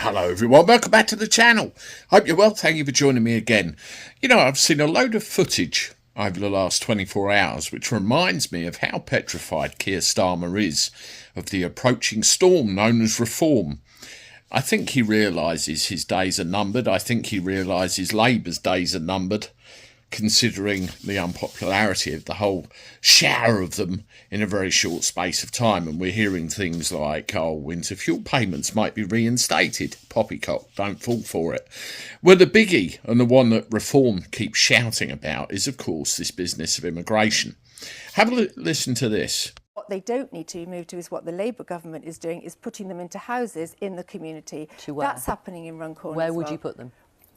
Hello everyone, welcome back to the channel. Hope you're well, thank you for joining me again. You know, I've seen a load of footage over the last 24 hours which reminds me of how petrified Keir Starmer is of the approaching storm known as reform. I think he realises his days are numbered. I think he realises Labour's days are numbered, considering the unpopularity of the whole shower of them in a very short space of time. And we're hearing things like, oh, winter fuel payments might be reinstated. Poppycock, don't fall for it. Well, the biggie, and the one that Reform keeps shouting about, is, of course, this business of immigration. Have a listen to this. What they don't need to move to is what the Labour government is doing, is putting them into houses in the community. To where? That's happening in Runcorn. Where would you put them?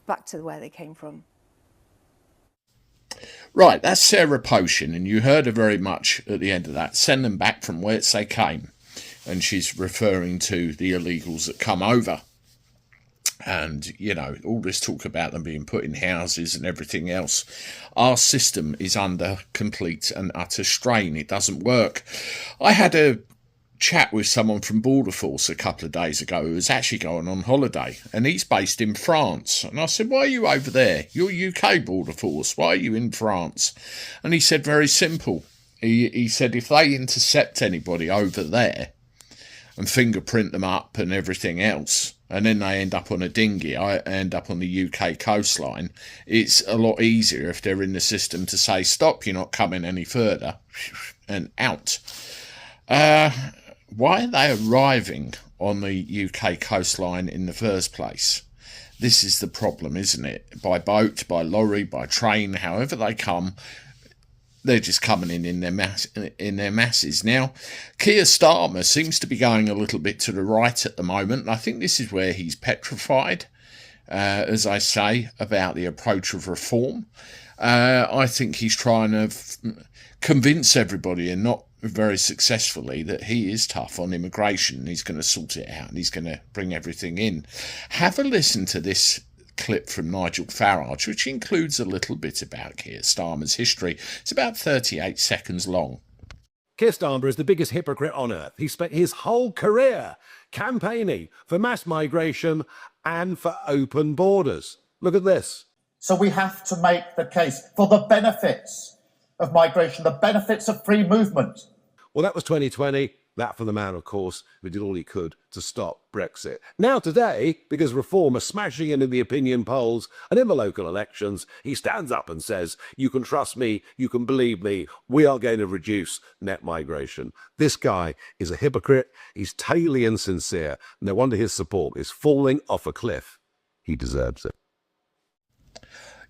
Back to where they came from. Right, that's Sarah Potion, and you heard her very much at the end of that. Send them back from whence they came. And she's referring to the illegals that come over. And, you know, all this talk about them being put in houses and everything else. Our system is under complete and utter strain. It doesn't work. I had a chat with someone from Border Force a couple of days ago who was actually going on holiday, and he's based in France. And I said, why are you over there? You're UK Border Force. Why are you in France? And he said, very simple. He said, if they intercept anybody over there and fingerprint them up and everything else, and then they end up on a dinghy, I end up on the UK coastline, it's a lot easier if they're in the system to say, stop, you're not coming any further, and out. Why are they arriving on the UK coastline in the first place? This is the problem, isn't it? By boat, by lorry, by train, however they come, they're just coming in their masses. Now, Keir Starmer seems to be going a little bit to the right at the moment, and I think this is where he's petrified, as I say, about the approach of reform. I think he's trying to convince everybody, and not very successfully, that he is tough on immigration and he's going to sort it out and he's going to bring everything in. Have a listen to this clip from Nigel Farage, which includes a little bit about Keir Starmer's history. It's about 38 seconds long. Keir Starmer is the biggest hypocrite on earth. He spent his whole career campaigning for mass migration and for open borders. Look at this. So we have to make the case for the benefits of migration, the benefits of free movement. Well, that was 2020. That for the man, of course, who did all he could to stop Brexit. Now today, because Reform are smashing in the opinion polls and in the local elections, he stands up and says, you can trust me, you can believe me, we are going to reduce net migration. This guy is a hypocrite, he's totally insincere. No wonder his support is falling off a cliff. He deserves it.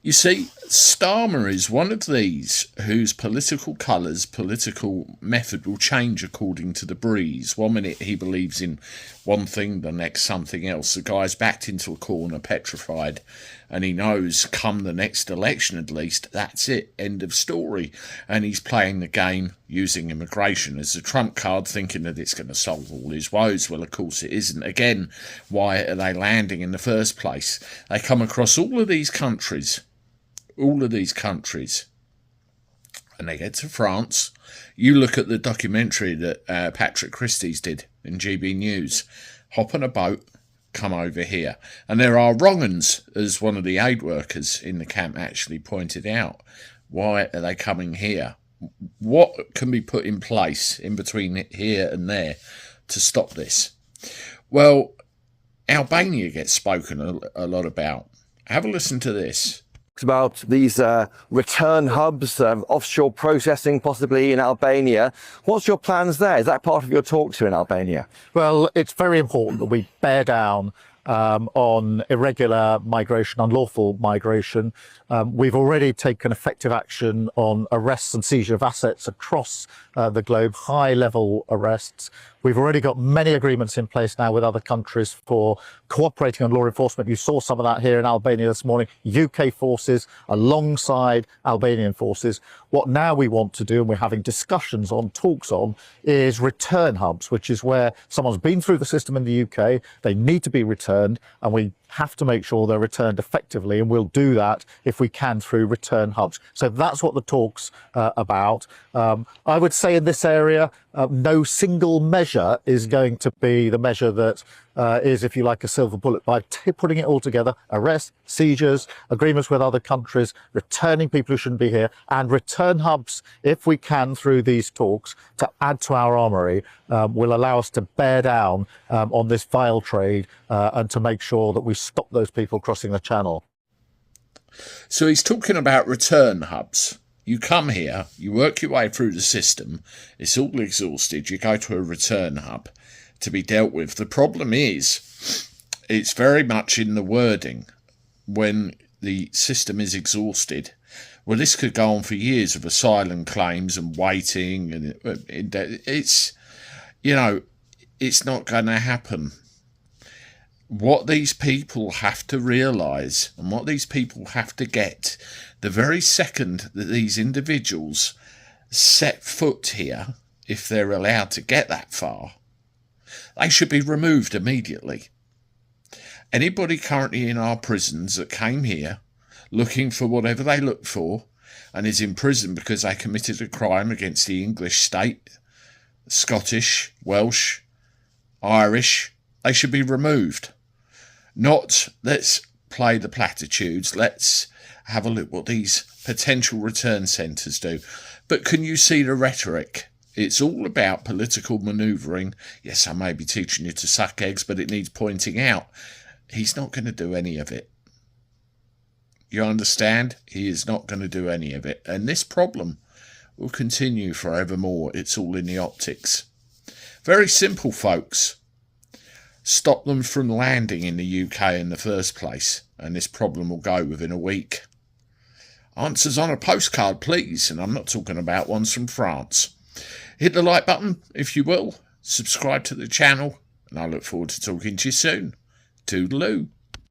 You see, Starmer is one of these whose political colours, political method will change according to the breeze. 1 minute he believes in one thing, the next something else. The guy's backed into a corner, petrified, and he knows come the next election at least, that's it, end of story. And he's playing the game using immigration as a trump card, thinking that it's going to solve all his woes. Well, of course it isn't. Again, why are they landing in the first place? They come across all of these countries, and they get to France. You look at the documentary that Patrick Christie's did in GB News. Hop on a boat, come over here. And there are wrong uns, as one of the aid workers in the camp actually pointed out. Why are they coming here? What can be put in place in between here and there to stop this? Well, Albania gets spoken a lot about. Have a listen to this. About these return hubs, offshore processing possibly in Albania. What's your plans there? Is that part of your talks here in Albania? Well, it's very important that we bear down on irregular migration, unlawful migration. We've already taken effective action on arrests and seizure of assets across the globe, high-level arrests. We've already got many agreements in place now with other countries for cooperating on law enforcement. You saw some of that here in Albania this morning. UK forces alongside Albanian forces. What now we want to do, and we're having discussions on, talks on, is return hubs, which is where someone's been through the system in the UK, they need to be returned, and we have to make sure they're returned effectively, and we'll do that if we can through return hubs. So that's what the talk's about. I would say in this area, no single measure is going to be the measure that is, if you like, a silver bullet. By putting it all together, arrests, seizures, agreements with other countries, returning people who shouldn't be here, and return hubs, if we can, through these talks, to add to our armoury, will allow us to bear down on this vile trade and to make sure that we stop those people crossing the channel. So he's talking about return hubs. You come here, you work your way through the system, it's all exhausted, you go to a return hub to be dealt with. The problem is, it's very much in the wording. When the system is exhausted, well, this could go on for years of asylum claims and waiting, and it's, you know, it's not going to happen. What these people have to realise, and what these people have to get, the very second that these individuals set foot here, if they're allowed to get that far, they should be removed immediately. Anybody currently in our prisons that came here looking for whatever they looked for and is in prison because they committed a crime against the English state, Scottish, Welsh, Irish, they should be removed. Not, let's play the platitudes, let's have a look what these potential return centres do. But can you see the rhetoric? It's all about political manoeuvring. Yes, I may be teaching you to suck eggs, but it needs pointing out. He's not going to do any of it. You understand? He is not going to do any of it. And this problem will continue forevermore. It's all in the optics. Very simple, folks. Stop them from landing in the UK in the first place, and this problem will go within a week. Answers on a postcard, please, and I'm not talking about ones from France. Hit the like button, if you will. Subscribe to the channel, and I look forward to talking to you soon. Toodaloo.